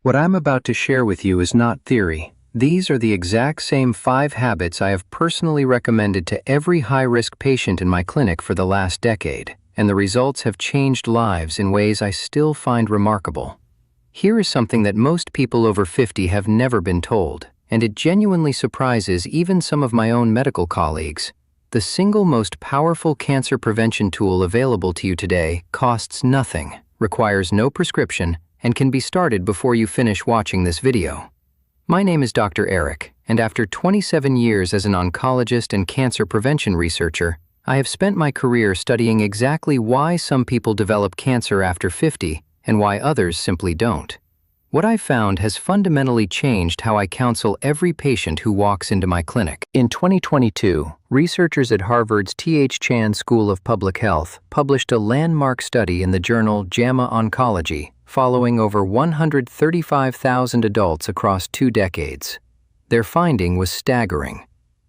What I'm about to share with you is not theory. These are the exact same 5 habits I have personally recommended to every high-risk patient in my clinic for the last decade, and the results have changed lives in ways I still find remarkable. Here is something that most people over 50 have never been told, and it genuinely surprises even some of my own medical colleagues. The single most powerful cancer prevention tool available to you today costs nothing, requires no prescription, and can be started before you finish watching this video. My name is Dr. Eric, and after 27 years as an oncologist and cancer prevention researcher, I have spent my career studying exactly why some people develop cancer after 50 and why others simply don't. What I've found has fundamentally changed how I counsel every patient who walks into my clinic. In 2022, researchers at Harvard's T.H. Chan School of Public Health published a landmark study in the journal JAMA Oncology, following over 135,000 adults across 2 decades. Their finding was staggering.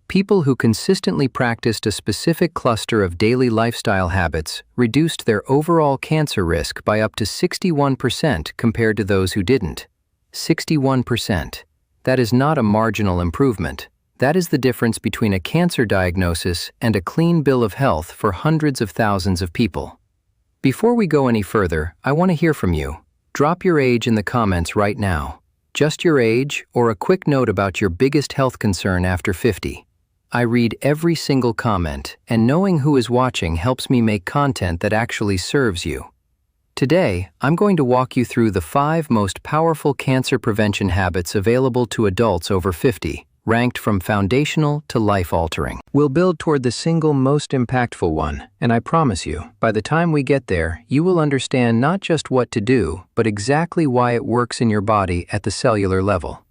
People who consistently practiced a specific cluster of daily lifestyle habits reduced their overall cancer risk by up to 61% compared to those who didn't. 61%. That is not a marginal improvement. That is the difference between a cancer diagnosis and a clean bill of health for hundreds of thousands of people. Before we go any further, I want to hear from you. Drop your age in the comments right now. Just your age or a quick note about your biggest health concern after 50. I read every single comment, and knowing who is watching helps me make content that actually serves you. Today, I'm going to walk you through the 5 most powerful cancer prevention habits available to adults over 50, ranked from foundational to life-altering. We'll build toward the single most impactful one, and I promise you, by the time we get there, you will understand not just what to do, but exactly why it works in your body at the cellular level.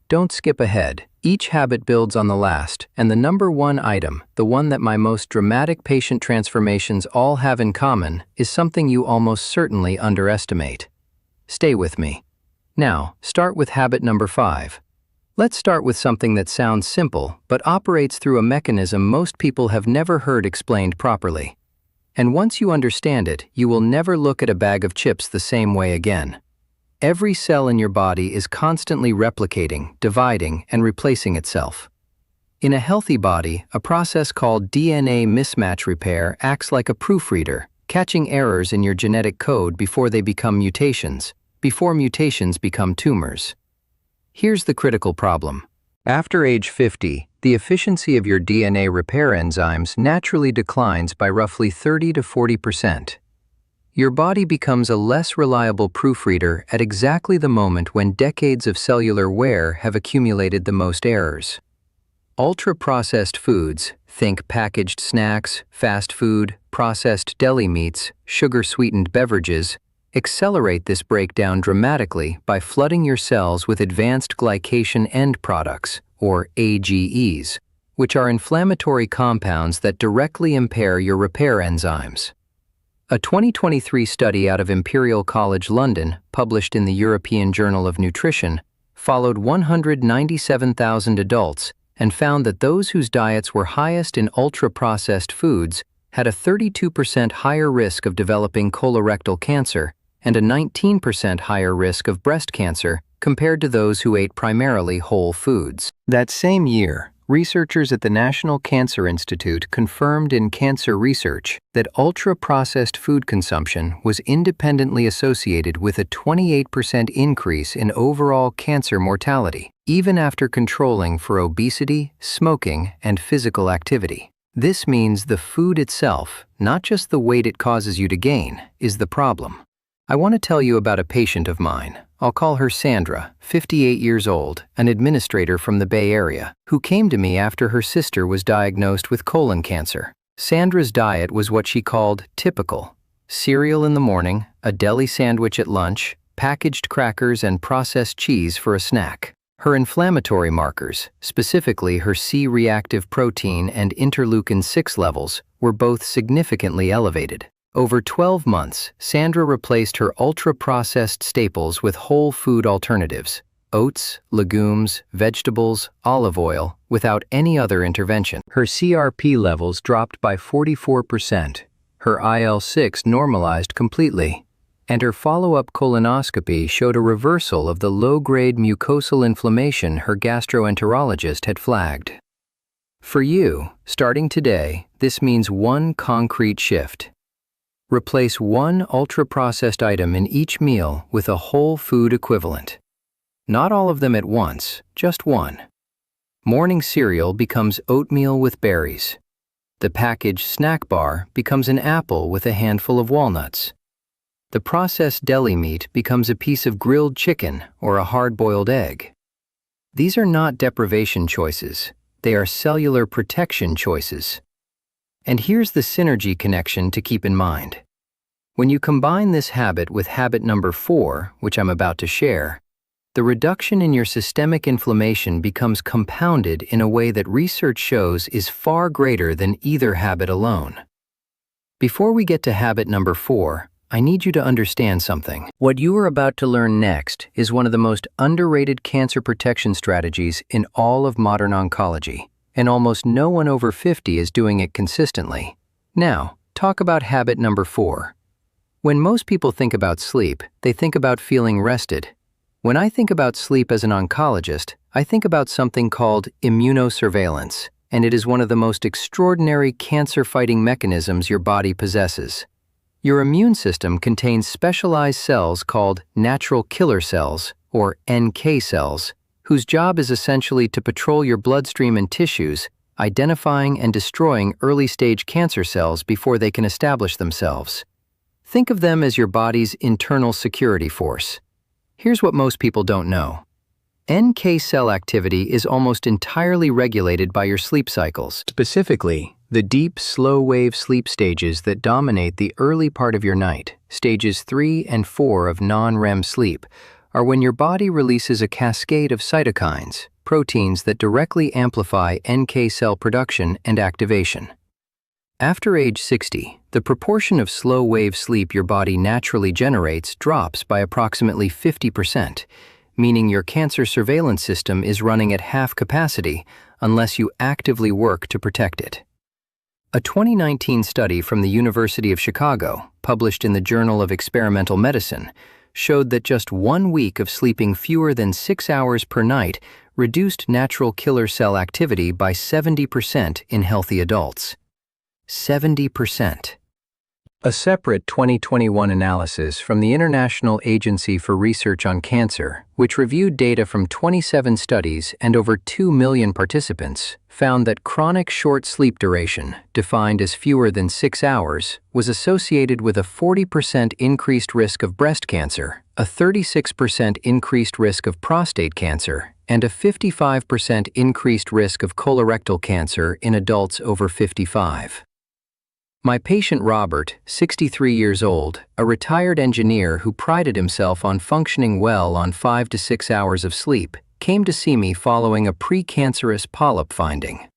Don't skip ahead. Each habit builds on the last, and the number 1 item, the one that my most dramatic patient transformations all have in common, is something you almost certainly underestimate. Stay with me. Now, start with habit number 5. Let's start with something that sounds simple, but operates through a mechanism most people have never heard explained properly. And once you understand it, you will never look at a bag of chips the same way again. Every cell in your body is constantly replicating, dividing, and replacing itself. In a healthy body, a process called DNA mismatch repair acts like a proofreader, catching errors in your genetic code before they become mutations, before mutations become tumors. Here's the critical problem. After age 50, the efficiency of your DNA repair enzymes naturally declines by roughly 30 to 40%. Your body becomes a less reliable proofreader at exactly the moment when decades of cellular wear have accumulated the most errors. Ultra-processed foods, think packaged snacks, fast food, processed deli meats, sugar-sweetened beverages, accelerate this breakdown dramatically by flooding your cells with advanced glycation end products, or AGEs, which are inflammatory compounds that directly impair your repair enzymes. A 2023 study out of Imperial College London, published in the European Journal of Nutrition, followed 197,000 adults and found that those whose diets were highest in ultra-processed foods had a 32% higher risk of developing colorectal cancer and a 19% higher risk of breast cancer compared to those who ate primarily whole foods. That same year, researchers at the National Cancer Institute confirmed in Cancer Research that ultra-processed food consumption was independently associated with a 28% increase in overall cancer mortality, even after controlling for obesity, smoking, and physical activity. This means the food itself, not just the weight it causes you to gain, is the problem. I want to tell you about a patient of mine. I'll call her Sandra, 58 years old, an administrator from the Bay Area, who came to me after her sister was diagnosed with colon cancer. Sandra's diet was what she called typical: cereal in the morning, a deli sandwich at lunch, packaged crackers and processed cheese for a snack. Her inflammatory markers, specifically her C-reactive protein and interleukin-6 levels, were both significantly elevated. Over 12 months, Sandra replaced her ultra-processed staples with whole food alternatives: oats, legumes, vegetables, olive oil, without any other intervention. Her CRP levels dropped by 44%. Her IL-6 normalized completely. and her follow-up colonoscopy showed a reversal of the low-grade mucosal inflammation her gastroenterologist had flagged. For you, starting today, this means one concrete shift. Replace one ultra-processed item in each meal with a whole food equivalent. Not all of them at once, just one. Morning cereal becomes oatmeal with berries. The packaged snack bar becomes an apple with a handful of walnuts. The processed deli meat becomes a piece of grilled chicken or a hard-boiled egg. These are not deprivation choices, they are cellular protection choices. And here's the synergy connection to keep in mind. When you combine this habit with habit number 4, which I'm about to share, the reduction in your systemic inflammation becomes compounded in a way that research shows is far greater than either habit alone. Before we get to habit number 4, I need you to understand something. What you are about to learn next is one of the most underrated cancer protection strategies in all of modern oncology, and almost no one over 50 is doing it consistently. Now, talk about habit number 4. When most people think about sleep, they think about feeling rested. When I think about sleep as an oncologist, I think about something called immunosurveillance, and it is one of the most extraordinary cancer-fighting mechanisms your body possesses. Your immune system contains specialized cells called natural killer cells, or NK cells, whose job is essentially to patrol your bloodstream and tissues, identifying and destroying early-stage cancer cells before they can establish themselves. Think of them as your body's internal security force. Here's what most people don't know. NK cell activity is almost entirely regulated by your sleep cycles. Specifically, the deep, slow-wave sleep stages that dominate the early part of your night, stages 3 and 4 of non-REM sleep, are when your body releases a cascade of cytokines, proteins that directly amplify NK cell production and activation. After age 60, the proportion of slow-wave sleep your body naturally generates drops by approximately 50%, meaning your cancer surveillance system is running at half capacity unless you actively work to protect it. A 2019 study from the University of Chicago, published in the Journal of Experimental Medicine, showed that just 1 week of sleeping fewer than 6 hours per night reduced natural killer cell activity by 70% in healthy adults. 70%. A separate 2021 analysis from the International Agency for Research on Cancer, which reviewed data from 27 studies and over 2 million participants, found that chronic short sleep duration, defined as fewer than 6 hours, was associated with a 40% increased risk of breast cancer, a 36% increased risk of prostate cancer, and a 55% increased risk of colorectal cancer in adults over 55. My patient Robert, 63 years old, a retired engineer who prided himself on functioning well on 5 to 6 hours of sleep, came to see me following a precancerous polyp finding.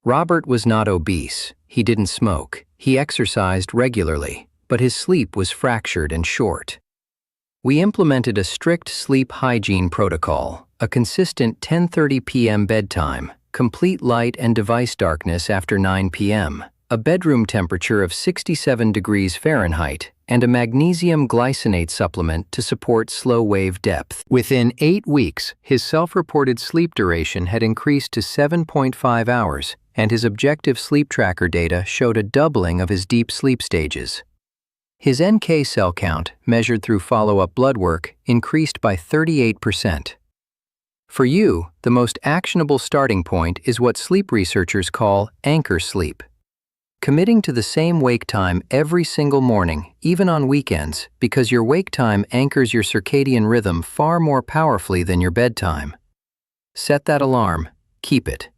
Robert was not obese, he didn't smoke, he exercised regularly, but his sleep was fractured and short. We implemented a strict sleep hygiene protocol, a consistent 10:30 p.m. bedtime, complete light and device darkness after 9 p.m., a bedroom temperature of 67 degrees Fahrenheit, and a magnesium glycinate supplement to support slow-wave depth. Within 8 weeks, his self-reported sleep duration had increased to 7.5 hours, and his objective sleep tracker data showed a doubling of his deep sleep stages. His NK cell count, measured through follow-up blood work, increased by 38%. For you, the most actionable starting point is what sleep researchers call anchor sleep. Committing to the same wake time every single morning, even on weekends, because your wake time anchors your circadian rhythm far more powerfully than your bedtime. Set that alarm, keep it.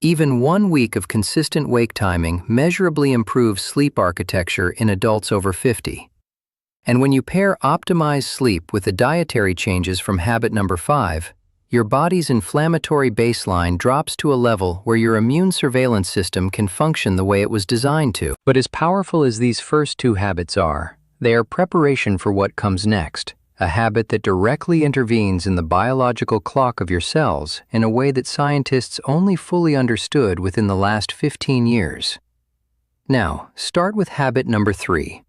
Even 1 week of consistent wake timing measurably improves sleep architecture in adults over 50. And when you pair optimized sleep with the dietary changes from habit number 5, your body's inflammatory baseline drops to a level where your immune surveillance system can function the way it was designed to. But as powerful as these first 2 habits are, they are preparation for what comes next, a habit that directly intervenes in the biological clock of your cells in a way that scientists only fully understood within the last 15 years. Now, start with habit number 3.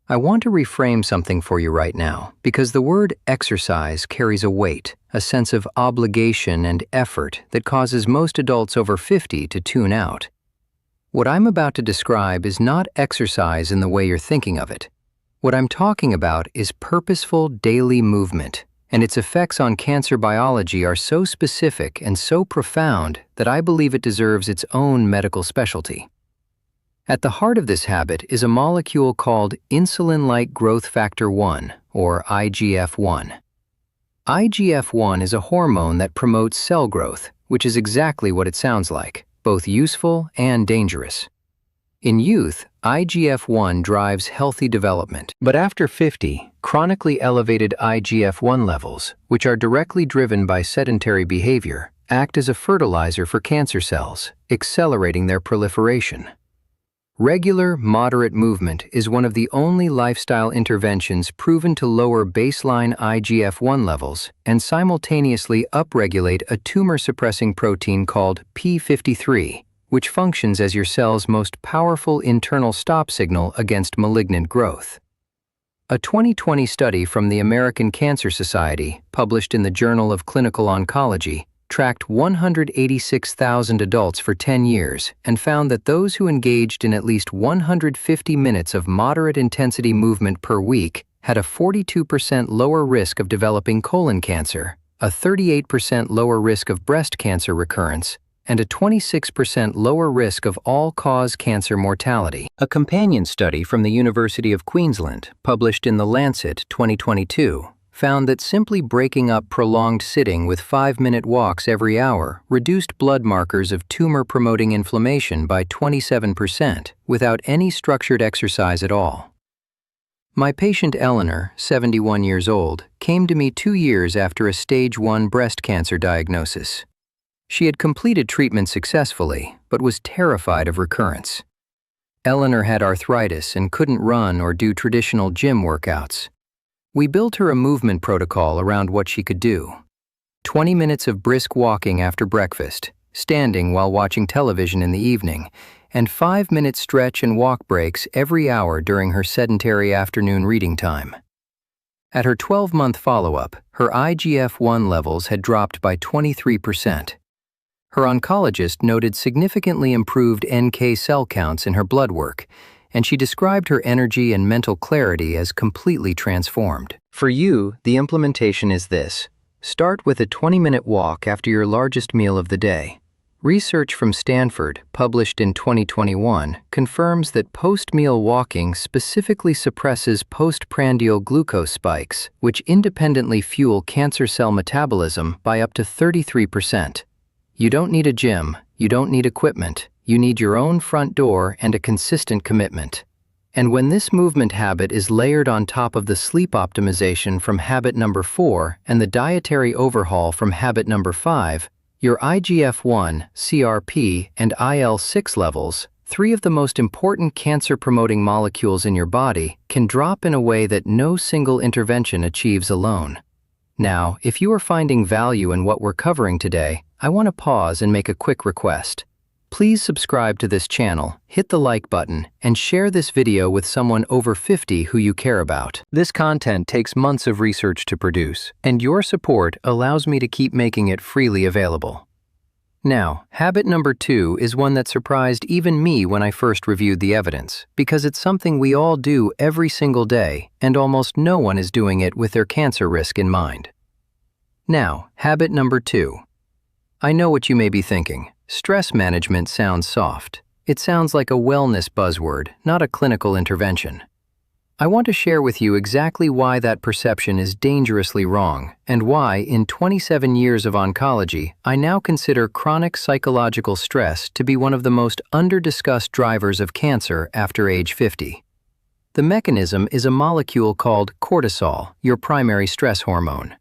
I want to reframe something for you right now, because the word exercise carries a weight, a sense of obligation and effort that causes most adults over 50 to tune out. What I'm about to describe is not exercise in the way you're thinking of it. What I'm talking about is purposeful daily movement, and its effects on cancer biology are so specific and so profound that I believe it deserves its own medical specialty. At the heart of this habit is a molecule called insulin-like growth factor 1, or IGF-1. IGF-1 is a hormone that promotes cell growth, which is exactly what it sounds like, both useful and dangerous. In youth, IGF-1 drives healthy development, but after 50, chronically elevated IGF-1 levels, which are directly driven by sedentary behavior, act as a fertilizer for cancer cells, accelerating their proliferation. Regular, moderate movement is one of the only lifestyle interventions proven to lower baseline IGF-1 levels and simultaneously upregulate a tumor-suppressing protein called P53, which functions as your cell's most powerful internal stop signal against malignant growth. A 2020 study from the American Cancer Society, published in the Journal of Clinical Oncology, tracked 186,000 adults for 10 years and found that those who engaged in at least 150 minutes of moderate intensity movement per week had a 42% lower risk of developing colon cancer, a 38% lower risk of breast cancer recurrence, and a 26% lower risk of all-cause cancer mortality. A companion study from the University of Queensland, published in The Lancet 2022, found that simply breaking up prolonged sitting with 5-minute walks every hour reduced blood markers of tumor-promoting inflammation by 27% without any structured exercise at all. My patient Eleanor, 71 years old, came to me 2 years after a stage 1 breast cancer diagnosis. She had completed treatment successfully, but was terrified of recurrence. Eleanor had arthritis and couldn't run or do traditional gym workouts. We built her a movement protocol around what she could do. 20 minutes of brisk walking after breakfast, standing while watching television in the evening, and 5-minute stretch and walk breaks every hour during her sedentary afternoon reading time. At her 12-month follow-up, her IGF-1 levels had dropped by 23%. Her oncologist noted significantly improved NK cell counts in her blood work, and she described her energy and mental clarity as completely transformed. For you, the implementation is this. Start with a 20-minute walk after your largest meal of the day. Research from Stanford, published in 2021, confirms that post-meal walking specifically suppresses postprandial glucose spikes, which independently fuel cancer cell metabolism by up to 33%. You don't need a gym, you don't need equipment, you need your own front door and a consistent commitment. And when this movement habit is layered on top of the sleep optimization from habit number 4 and the dietary overhaul from habit number 5, your IGF-1, CRP, and IL-6 levels, 3 of the most important cancer-promoting molecules in your body, can drop in a way that no single intervention achieves alone. Now, if you are finding value in what we're covering today, I want to pause and make a quick request. Please subscribe to this channel, hit the like button, and share this video with someone over 50 who you care about. This content takes months of research to produce, and your support allows me to keep making it freely available. Now, habit number 2 is one that surprised even me when I first reviewed the evidence, because it's something we all do every single day, and almost no one is doing it with their cancer risk in mind. Now, habit number 2. I know what you may be thinking. Stress management sounds soft. It sounds like a wellness buzzword, not a clinical intervention. I want to share with you exactly why that perception is dangerously wrong, and why, in 27 years of oncology, I now consider chronic psychological stress to be one of the most under-discussed drivers of cancer after age 50. The mechanism is a molecule called cortisol, your primary stress hormone.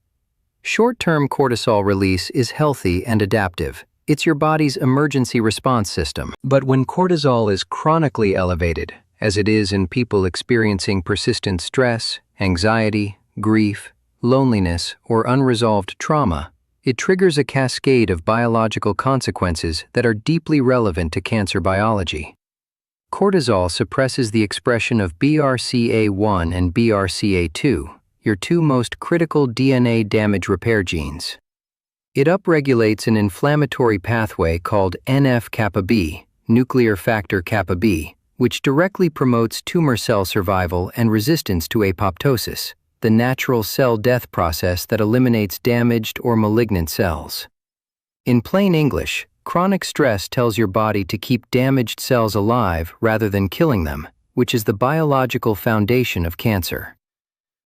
Short-term cortisol release is healthy and adaptive. It's your body's emergency response system. But when cortisol is chronically elevated, as it is in people experiencing persistent stress, anxiety, grief, loneliness, or unresolved trauma, it triggers a cascade of biological consequences that are deeply relevant to cancer biology. Cortisol suppresses the expression of BRCA1 and BRCA2, your two most critical DNA damage repair genes. It upregulates an inflammatory pathway called NF-kappa B, nuclear factor kappa B, which directly promotes tumor cell survival and resistance to apoptosis, the natural cell death process that eliminates damaged or malignant cells. In plain English, chronic stress tells your body to keep damaged cells alive rather than killing them, which is the biological foundation of cancer.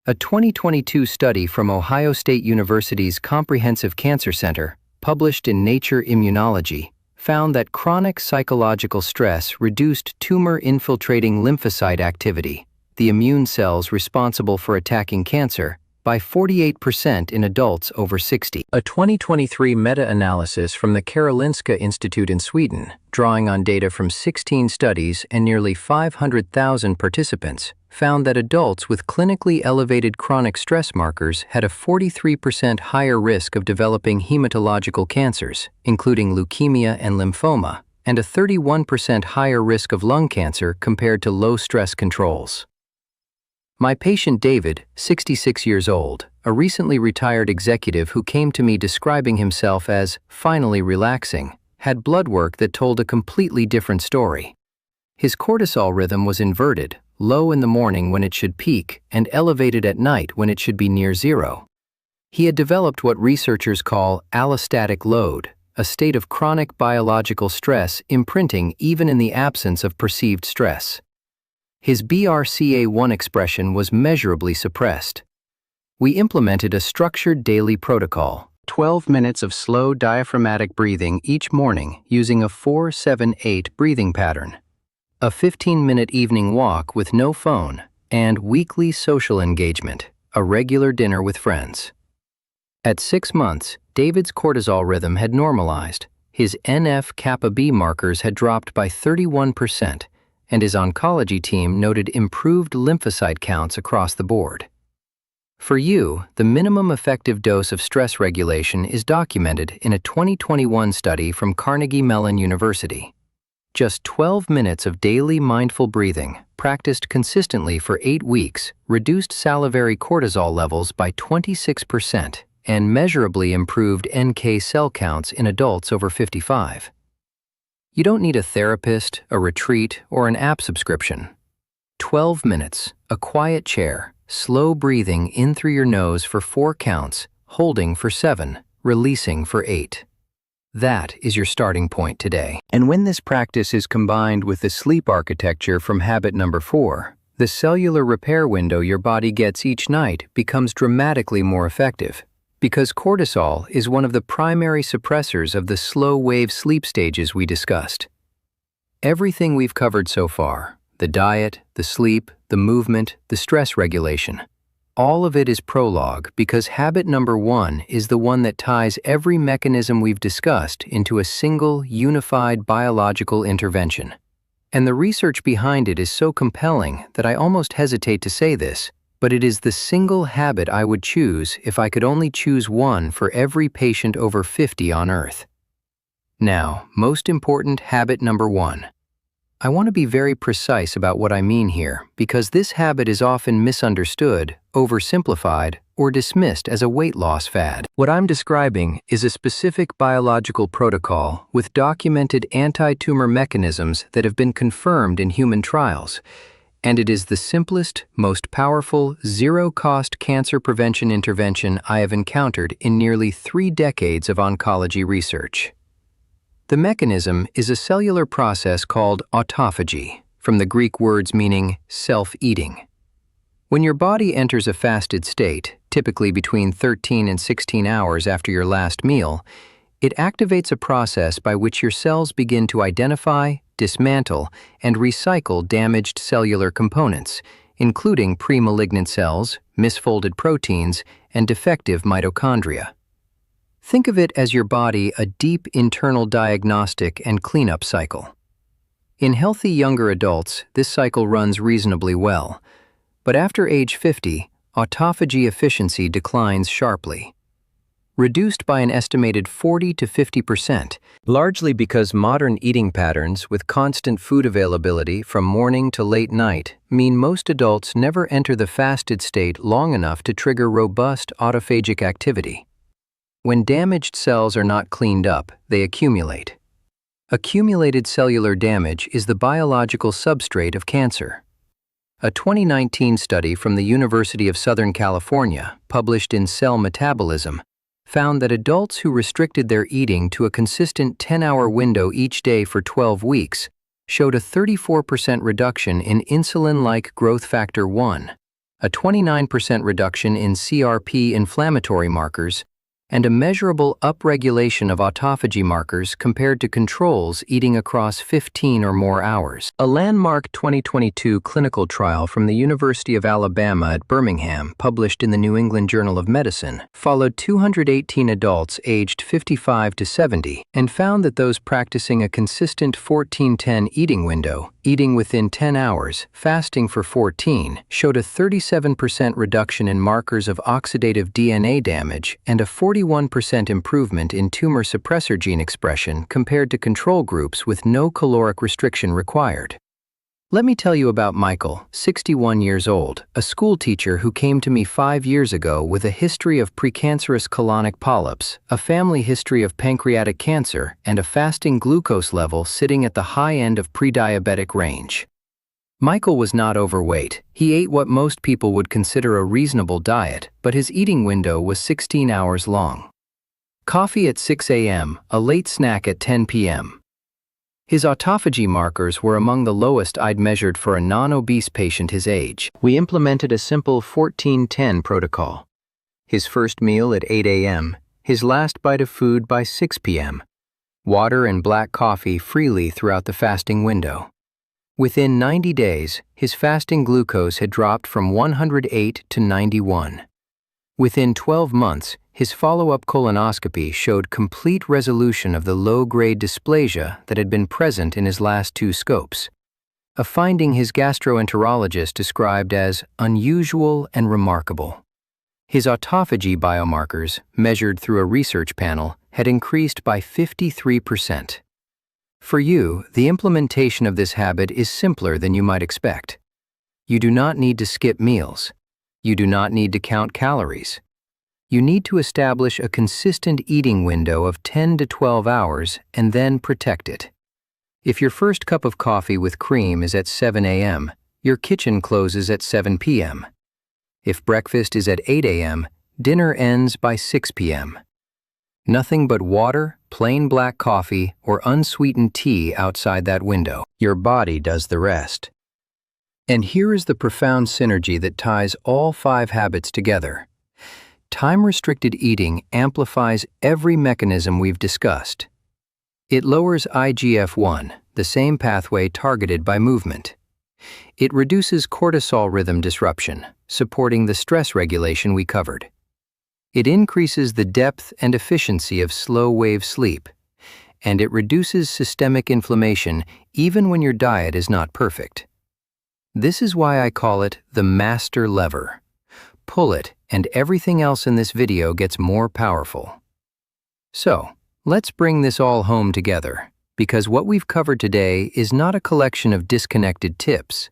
A 2022 study from Ohio State University's Comprehensive Cancer Center, published in Nature Immunology, found that chronic psychological stress reduced tumor-infiltrating lymphocyte activity, the immune cells responsible for attacking cancer, by 48% in adults over 60. A 2023 meta-analysis from the Karolinska Institute in Sweden, drawing on data from 16 studies and nearly 500,000 participants, found that adults with clinically elevated chronic stress markers had a 43% higher risk of developing hematological cancers, including leukemia and lymphoma, and a 31% higher risk of lung cancer compared to low-stress controls. My patient David, 66 years old, a recently retired executive who came to me describing himself as finally relaxing, had blood work that told a completely different story. His cortisol rhythm was inverted, low in the morning when it should peak and elevated at night when it should be near zero. He had developed what researchers call allostatic load, a state of chronic biological stress imprinting even in the absence of perceived stress. His BRCA1 expression was measurably suppressed. We implemented a structured daily protocol, 12 minutes of slow diaphragmatic breathing each morning using a 4-7-8 breathing pattern, a 15-minute evening walk with no phone, and weekly social engagement, a regular dinner with friends. At 6 months, David's cortisol rhythm had normalized, his NF-kappa B markers had dropped by 31%, and his oncology team noted improved lymphocyte counts across the board. For you, the minimum effective dose of stress regulation is documented in a 2021 study from Carnegie Mellon University. Just 12 minutes of daily mindful breathing, practiced consistently for 8 weeks, reduced salivary cortisol levels by 26% and measurably improved NK cell counts in adults over 55. You don't need a therapist, a retreat, or an app subscription. 12 minutes, a quiet chair, slow breathing in through your nose for 4 counts, holding for 7, releasing for 8. That is your starting point today. And when this practice is combined with the sleep architecture from habit number 4, the cellular repair window your body gets each night becomes dramatically more effective. Because cortisol is one of the primary suppressors of the slow-wave sleep stages we discussed. Everything we've covered so far, the diet, the sleep, the movement, the stress regulation, all of it is prologue because habit number 1 is the one that ties every mechanism we've discussed into a single, unified biological intervention. And the research behind it is so compelling that I almost hesitate to say this, but it is the single habit I would choose if I could only choose one for every patient over 50 on Earth. Now, most important habit number 1. I want to be very precise about what I mean here because this habit is often misunderstood, oversimplified, or dismissed as a weight loss fad. What I'm describing is a specific biological protocol with documented anti-tumor mechanisms that have been confirmed in human trials. And it is the simplest, most powerful, zero-cost cancer prevention intervention I have encountered in nearly 3 decades of oncology research. The mechanism is a cellular process called autophagy, from the Greek words meaning self-eating. When your body enters a fasted state, typically between 13 and 16 hours after your last meal, it activates a process by which your cells begin to identify, dismantle, and recycle damaged cellular components, including pre-malignant cells, misfolded proteins, and defective mitochondria. Think of it as your body a deep internal diagnostic and cleanup cycle. In healthy younger adults, this cycle runs reasonably well, but after age 50, autophagy efficiency declines sharply. reduced by an estimated 40 to 50%, largely because modern eating patterns with constant food availability from morning to late night mean most adults never enter the fasted state long enough to trigger robust autophagic activity. When damaged cells are not cleaned up, they accumulate. Accumulated cellular damage is the biological substrate of cancer. A 2019 study from the University of Southern California, published in Cell Metabolism, found that adults who restricted their eating to a consistent 10-hour window each day for 12 weeks showed a 34% reduction in insulin-like growth factor 1, a 29% reduction in CRP inflammatory markers, and a measurable upregulation of autophagy markers compared to controls eating across 15 or more hours. A landmark 2022 clinical trial from the University of Alabama at Birmingham, published in the New England Journal of Medicine, followed 218 adults aged 55 to 70 and found that those practicing a consistent 14-10 eating window, eating within 10 hours, fasting for 14, showed a 37% reduction in markers of oxidative DNA damage and a 41% improvement in tumor suppressor gene expression compared to control groups with no caloric restriction required. Let me tell you about Michael, 61 years old, a school teacher who came to me 5 years ago with a history of precancerous colonic polyps, a family history of pancreatic cancer, and a fasting glucose level sitting at the high end of prediabetic range. Michael was not overweight. He ate what most people would consider a reasonable diet, but his eating window was 16 hours long. Coffee at 6 a.m., a late snack at 10 p.m. His autophagy markers were among the lowest I'd measured for a non-obese patient his age. We implemented a simple 14-10 protocol. His first meal at 8 a.m., his last bite of food by 6 p.m. Water and black coffee freely throughout the fasting window. Within 90 days, his fasting glucose had dropped from 108 to 91. Within 12 months, his follow-up colonoscopy showed complete resolution of the low-grade dysplasia that had been present in his last 2 scopes, a finding his gastroenterologist described as unusual and remarkable. His autophagy biomarkers, measured through a research panel, had increased by 53%. For you, the implementation of this habit is simpler than you might expect. You do not need to skip meals. You do not need to count calories. You need to establish a consistent eating window of 10 to 12 hours and then protect it. If your first cup of coffee with cream is at 7 a.m., your kitchen closes at 7 p.m. If breakfast is at 8 a.m., dinner ends by 6 p.m. Nothing but water, plain black coffee, or unsweetened tea outside that window. Your body does the rest. And here is the profound synergy that ties all 5 habits together. Time-restricted eating amplifies every mechanism we've discussed. It lowers IGF-1, the same pathway targeted by movement. It reduces cortisol rhythm disruption, supporting the stress regulation we covered. It increases the depth and efficiency of slow-wave sleep, and it reduces systemic inflammation even when your diet is not perfect. This is why I call it the master lever. Pull it, and everything else in this video gets more powerful. So, let's bring this all home together, because what we've covered today is not a collection of disconnected tips.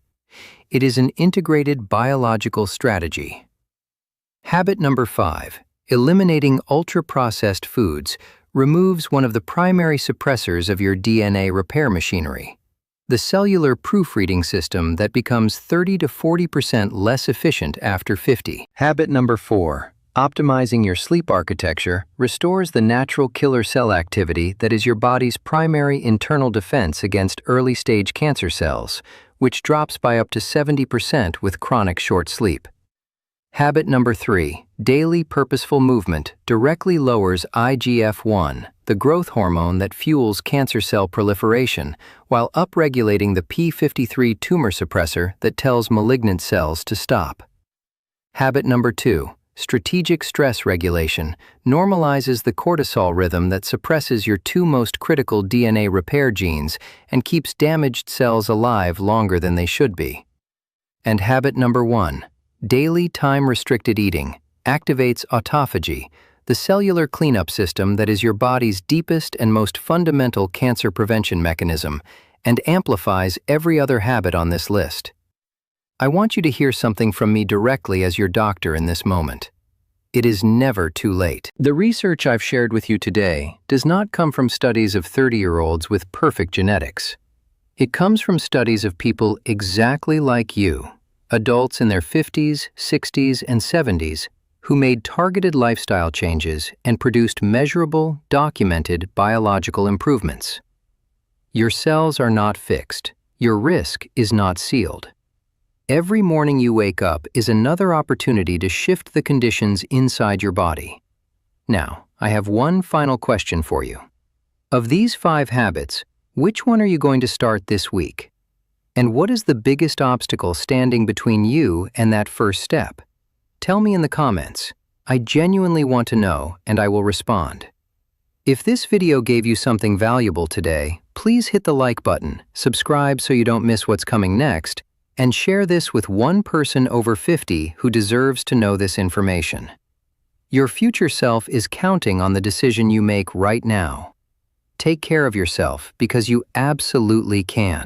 It is an integrated biological strategy. Habit number 5, eliminating ultra-processed foods, removes one of the primary suppressors of your DNA repair machinery, the cellular proofreading system that becomes 30 to 40% less efficient after 50. Habit number 4, optimizing your sleep architecture, restores the natural killer cell activity that is your body's primary internal defense against early-stage cancer cells, which drops by up to 70% with chronic short sleep. Habit number 3, daily purposeful movement directly lowers IGF-1, the growth hormone that fuels cancer cell proliferation, while upregulating the p53 tumor suppressor that tells malignant cells to stop. Habit number 2, strategic stress regulation, normalizes the cortisol rhythm that suppresses your 2 most critical DNA repair genes and keeps damaged cells alive longer than they should be. And habit number 1, daily time-restricted eating activates autophagy, the cellular cleanup system that is your body's deepest and most fundamental cancer prevention mechanism and amplifies every other habit on this list. I want you to hear something from me directly as your doctor in this moment. It is never too late. The research I've shared with you today does not come from studies of 30-year-olds with perfect genetics. It comes from studies of people exactly like you, adults in their 50s, 60s, and 70s, who made targeted lifestyle changes and produced measurable, documented biological improvements. Your cells are not fixed. Your risk is not sealed. Every morning you wake up is another opportunity to shift the conditions inside your body. Now, I have one final question for you. Of these 5 habits, which one are you going to start this week? And what is the biggest obstacle standing between you and that first step? Tell me in the comments. I genuinely want to know, and I will respond. If this video gave you something valuable today, please hit the like button, subscribe so you don't miss what's coming next, and share this with one person over 50 who deserves to know this information. Your future self is counting on the decision you make right now. Take care of yourself because you absolutely can.